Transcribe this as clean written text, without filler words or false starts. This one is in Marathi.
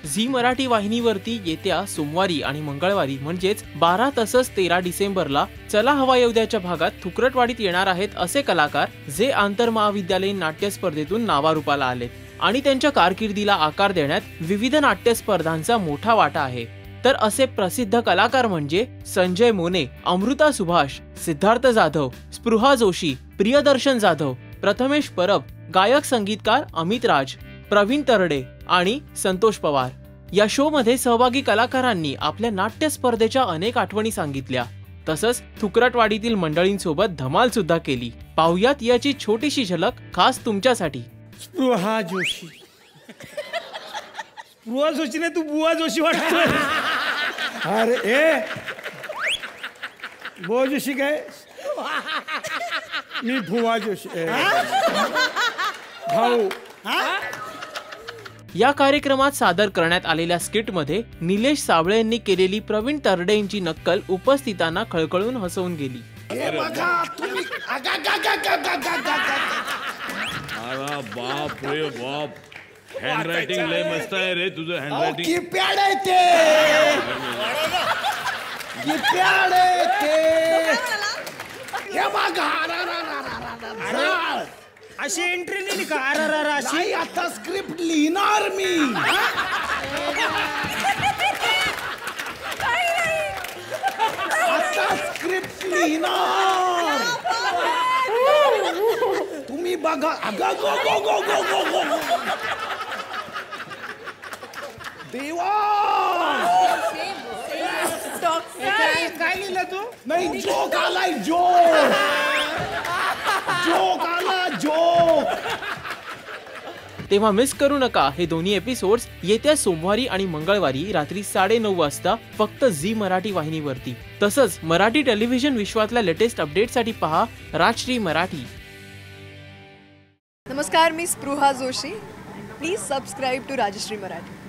झी मराठी वाहिनीवरती येत्या सोमवारी आणि मंगळवारी म्हणजेच 12 तसंच 13 डिसेंबरला चला हवा येऊ द्याच्या भागात थुकरटवाडीत येणार आहेत असे कलाकार जे आंतरमहाविद्यालयीन नाट्य स्पर्धेतून नावारूपाला आलेत आणि त्यांच्या कारकिर्दीला आकार देण्यात विविध नाट्य स्पर्धांचा मोठा वाटा आहे। तर असे प्रसिद्ध कलाकार म्हणजे संजय मोने, अमृता सुभाष, सिद्धार्थ जाधव, स्पृहा जोशी, प्रियदर्शन जाधव, प्रथमेश परब, गायक संगीतकार अमित राज, प्रवीण तरडे आणि संतोष पवार। या शो मध्ये सहभागी कलाकारांनी आपल्या नाट्य स्पर्धेच्या अनेक आठवणी सांगितल्या, तसंच थुकरटवाडीतील मंडळींसोबत धमाल सुद्धा केली। पाहुयात याची छोटीशी झलक खास तुमच्यासाठी। स्पृहा जोशी, स्पृहा जोशी नाही, तू बुवा जोशी वाटतो। अरे ए बुवा जोशी काय, मी बुवा जोशी भाऊ। या कार्यक्रमात सादर करण्यात आलेल्या स्किट मध्ये निलेश साबळे यांनी केलेली प्रवीण तरडे यांची नक्कल उपस्थितांना खळखळून हसवून गेली। अरे बाप रे बाप, हँडरायटिंग लय मस्त आहे रे तुझं। हँडरायटिंग की प्याड आहे ते, की प्याड आहे ते। हे बघा अशी एंट्री लिहिली का? अशी आता स्क्रिप्ट लिहिणार मी। आता स्क्रिप्ट लिहिणार तुम्ही बघा। अगं गो गो गो गो गो गो देवा, काय लिहिलं तू? नाही, जोक आलाय, जोक आला, जोक। तेव्हा मिस करू नका हे दोन्ही एपिसोड्स येत्या सोमवारी आणि मंगळवारी रात्री 9:30 वाजता फक्त झी मराठी वाहिनीवरती। तसंच मराठी टेलिव्हिजन विश्वातल्या लेटेस्ट अपडेटसाठी पहा राजश्री मराठी। नमस्कार, मी Spruha Joshi. Please subscribe to Rajshri Marathi.